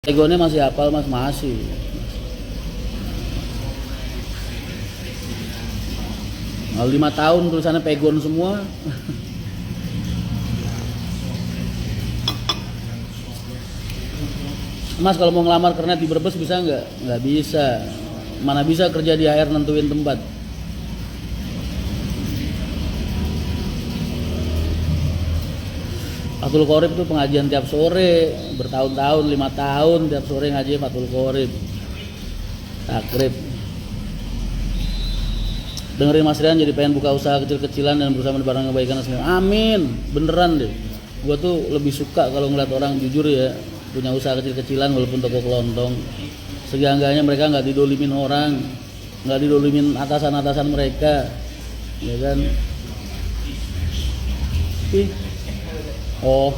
Egonya masih hafal mas, masih. Nah, 5 tahun tulisannya pegon semua. Mas kalau mau ngelamar kernet di Brebes bisa nggak? Nggak bisa. Mana bisa kerja di HR nentuin tempat. Fathul Qorib tuh pengajian tiap sore, bertahun-tahun, 5 tahun tiap sore ngaji Fathul Qorib. Takrib. Dengerin Mas Rian jadi pengen buka usaha kecil-kecilan dan berusaha menyebarkan kebaikan semua. Amin, beneran deh. Gua tuh lebih suka kalau ngeliat orang jujur ya punya usaha kecil-kecilan walaupun toko kelontong. Seenggaknya mereka nggak didolimin orang, nggak didolimin atasan-atasan mereka, ya kan? Oh,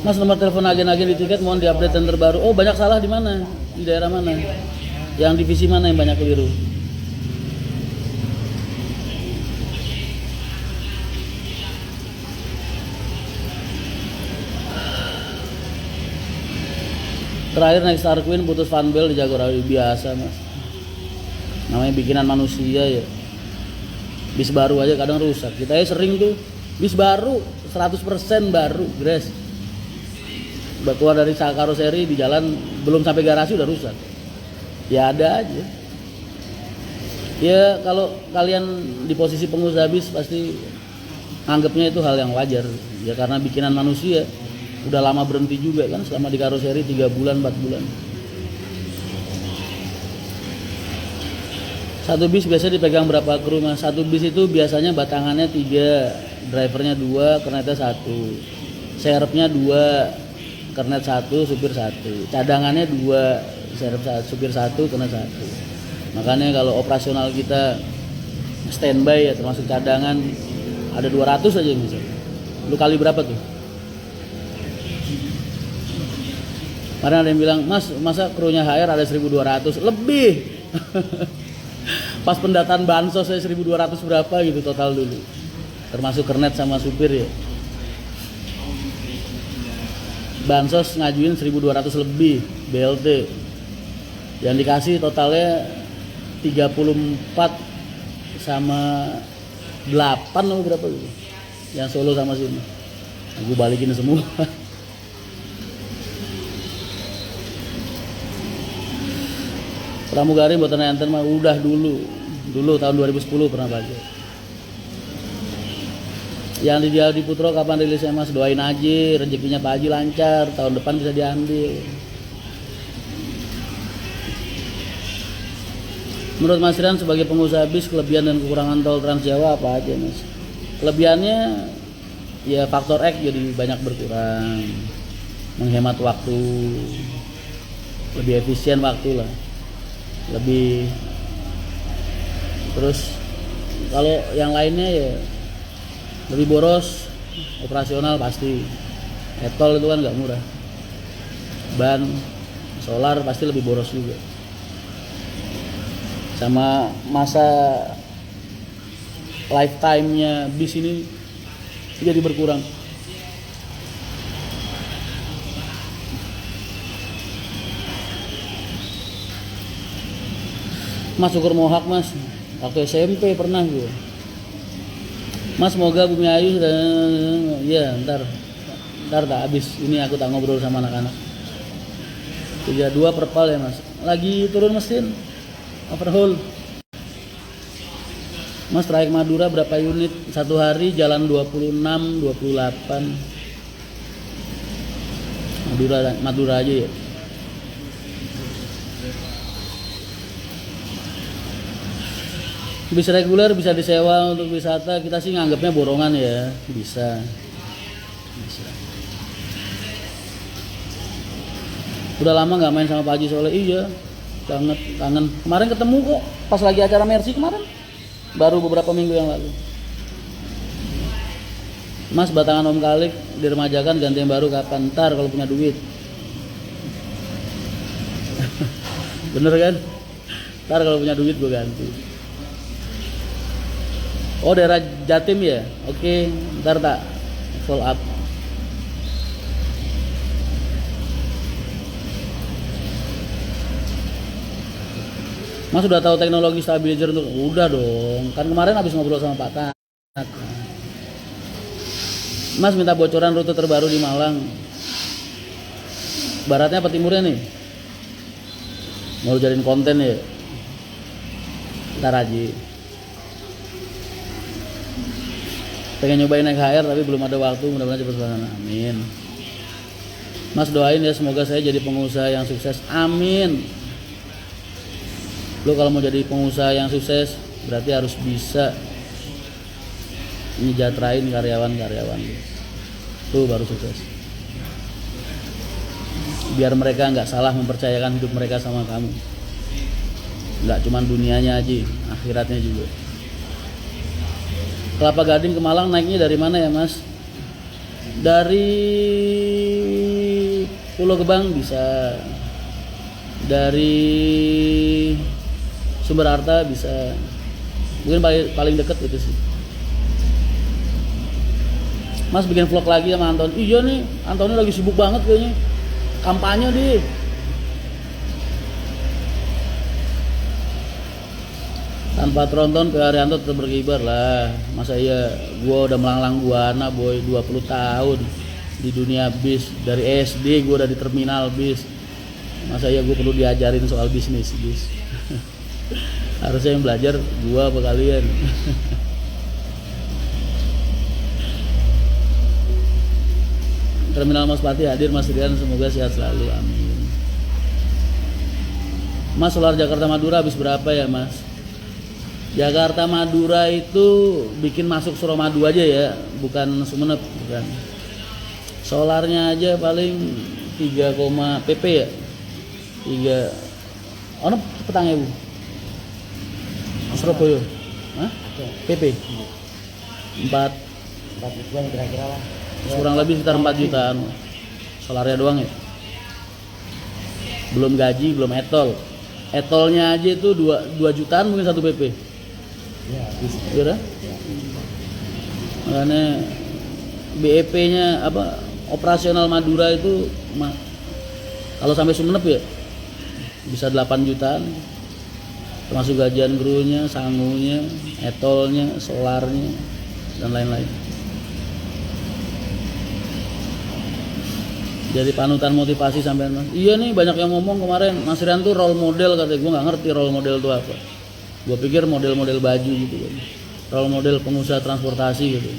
Mas nomor telepon agen-agen di tiket mohon diupdate yang terbaru. Oh banyak salah di mana? Di daerah mana? Yang divisi mana yang banyak keliru? Terakhir naik Star Queen putus fanbel di Jagorawi biasa mas. Namanya bikinan manusia ya. Bis baru aja kadang rusak. Kita ya sering tuh bis baru 100% baru, Gres. Keluar dari karoseri di jalan belum sampai garasi udah rusak. Ya ada aja. Ya kalau kalian di posisi pengusaha bis pasti anggapnya itu hal yang wajar. Ya karena bikinan manusia. Udah lama berhenti juga kan selama di karoseri 3 bulan 4 bulan. Satu bis biasanya dipegang berapa kru mas? Satu bis itu biasanya batangannya 3, drivernya 2, kernetnya 1, serepnya 2, kernet 1, supir 1, cadangannya 2, serep 1, supir 1, kernet 1. Makanya kalau operasional kita standby ya termasuk cadangan ada 200 aja misalnya. Lu kali berapa tuh? Karena ada yang bilang, mas masa krunya HR ada 1200 lebih. Pas pendataan bansos saya 1200 berapa gitu total dulu, termasuk kernet sama supir ya. Bansos ngajuin 1200 lebih BLT, yang dikasih totalnya 34 sama 8 atau berapa gitu, yang Solo sama sini. Aku balikin semua. Pramugari buatan enten mah udah dulu tahun 2010 pernah pakai. Yang di Adi Putro kapan rilisnya mas? Doain aja rezekinya Pak Haji lancar, tahun depan bisa diambil. Menurut Mas Rian sebagai pengusaha bis kelebihan dan kekurangan tol Trans Jawa apa aja mas? Kelebihannya ya faktor X jadi banyak berkurang, menghemat waktu, lebih efisien waktu lah. Lebih terus kalau yang lainnya ya lebih boros, operasional pasti. Tol itu kan nggak murah, ban solar pasti lebih boros juga, sama masa lifetime-nya bis ini jadi berkurang. Mas syukur mohak mas, waktu SMP pernah gue. Mas semoga Bumi Ayu sudah, ya ntar tak habis ini aku tak ngobrol sama anak-anak. 32 perpal ya mas, lagi turun mesin, overhaul. Mas trayek Madura berapa unit? Satu hari jalan 26, 28. Madura aja ya. Bis reguler bisa disewa untuk wisata, kita sih nganggapnya borongan ya, bisa. Udah lama nggak main sama Pak Haji Soleh, iya, banget kangen. Kemarin ketemu kok, pas lagi acara Mercy kemarin, baru beberapa minggu yang lalu. Mas batangan Om Kalik diremajakan ganti yang baru kapan? Ntar kalau punya duit. Bener kan? Ntar kalau punya duit gue ganti. Oh daerah Jatim ya, oke, ntar tak follow up. Mas udah tahu teknologi stabilizer untuk udah dong. Kan kemarin habis ngobrol sama Pak Tat. Mas minta bocoran rute terbaru di Malang. Baratnya apa timurnya nih? Mau jadiin konten ya? Ntar aja. Pengen nyobain naik HR tapi belum ada waktu, mudah-mudahan cepat sana. Amin. Mas doain ya semoga saya jadi pengusaha yang sukses. Amin. Lo kalau mau jadi pengusaha yang sukses berarti harus bisa nyejahterain karyawan-karyawan. Tuh baru sukses. Biar mereka nggak salah mempercayakan hidup mereka sama kamu. Nggak cuma dunianya aja, akhiratnya juga. Kelapa Gading ke Malang naiknya dari mana ya Mas? Dari Pulau Gebang bisa, dari Sumber Harta bisa, mungkin paling deket gitu sih. Mas bikin vlog lagi sama Anton. Iya nih, Antonnya lagi sibuk banget kayaknya, kampanye di. Tanpa tronton ke Arianto tetap berkibar lah. Masa iya gua udah melanglang buana boy 20 tahun di dunia bis. Dari SD gua udah di terminal bis. Masa iya gua perlu diajarin soal bisnis bis. Harusnya yang belajar gua apa kalian. Terminal Mas Pati hadir Mas Rian, semoga sehat selalu, amin. Mas, solar Jakarta Madura habis berapa ya Mas? Jakarta Madura itu bikin masuk Suramadu aja ya, bukan Sumenep, bukan. Solarnya aja paling 3, pp ya. 3 ono petangnya Bu. Surabaya. Hah? PP. 4 jutaan kira-kira lah. Kurang lebih sekitar 4 jutaan. Solarnya doang ya. Belum gaji, belum etol. Etolnya aja itu 2 jutaan mungkin 1 PP. Ya, bisa. Makanya BEP-nya apa operasional Madura itu kalau sampai Sumenep ya bisa 8 jutaan. Termasuk gajian krunya, sangunya, etolnya, solarnya dan lain-lain. Jadi panutan motivasi sampean Mas. Iya nih banyak yang ngomong kemarin Mas Rian tuh role model, katanya. Gue nggak ngerti role model itu apa. Gue pikir model-model baju gitu kan. Role model pengusaha transportasi gitu.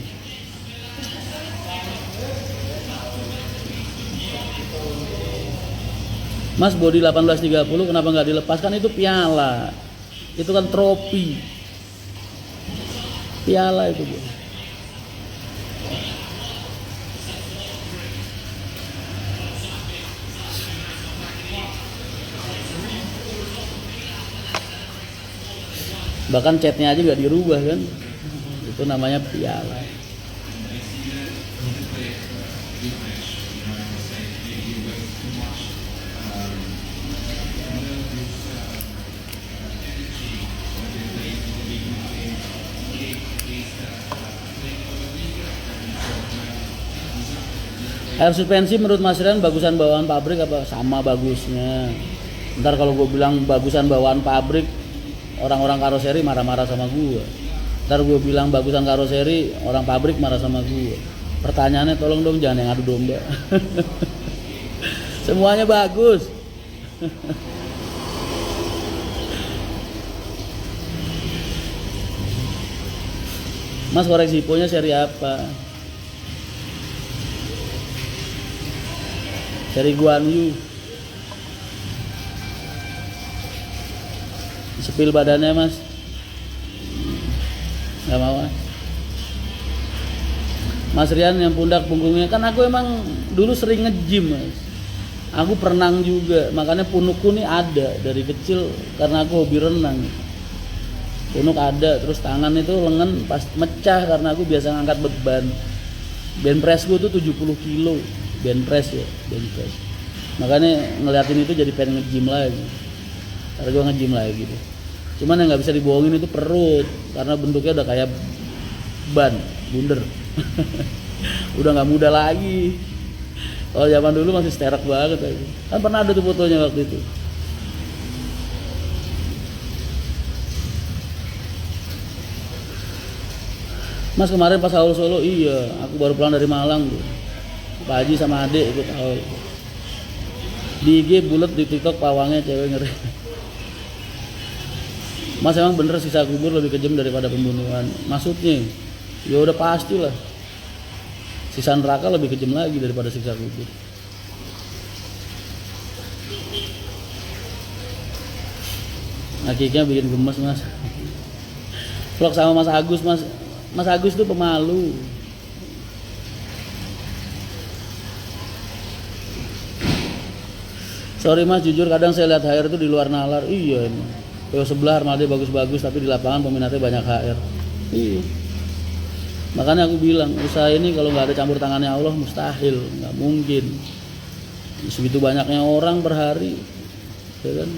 Mas, body 1830 kenapa nggak dilepaskan? Itu piala. Itu kan trofi. Piala itu Bu. Bahkan catnya aja nggak dirubah kan, itu namanya piala. Air suspensi menurut Mas Rian bagusan bawaan pabrik apa sama bagusnya? Ntar kalau gue bilang bagusan bawaan pabrik, orang-orang karoseri marah-marah sama gue. Ntar gue bilang bagusan karoseri, orang pabrik marah sama gue. Pertanyaannya tolong dong jangan yang adu domba. Semuanya bagus. Mas, koreksi hiponya seri apa? Seri Guan Yu. Sepil badannya Mas. Gak mau Mas Rian yang pundak punggungnya. Kan aku emang dulu sering nge-gym Mas. Aku perenang juga. Makanya punukku nih ada dari kecil. Karena aku hobi renang. Punuk ada. Terus tangan itu lengan pas mecah. Karena aku biasa ngangkat beban. Bench press gue tuh 70 kilo. Bench press ya. Bench press. Makanya ngeliatin itu jadi pengen nge-gym lagi. Karena gue nge-gym lagi gitu. Cuman yang nggak bisa dibohongin itu perut, karena bentuknya udah kayak ban, bunder. Udah nggak muda lagi. Kalau zaman dulu masih sterek banget aja. Kan pernah ada tuh fotonya waktu itu. Mas kemarin pas haul Solo, iya, aku baru pulang dari Malang tuh. Pak Haji sama adek ikut haul. Di IG bulat, di TikTok pawangnya cewek ngeri. Mas emang bener sisa kubur lebih kejam daripada pembunuhan? Maksudnya? Ya udah pastilah. Sisa neraka lebih kejam lagi daripada sisa kubur. Akhirnya bikin gemes mas. Vlog sama Mas Agus, Mas Agus tuh pemalu. Sorry mas, jujur kadang saya lihat HR itu di luar nalar. Iya emang. PO sebelah armada bagus-bagus tapi di lapangan peminatnya banyak HR. Iya. Makanya aku bilang usaha ini kalau nggak ada campur tangannya Allah mustahil, nggak mungkin. Segitu banyaknya orang per hari, ya kan?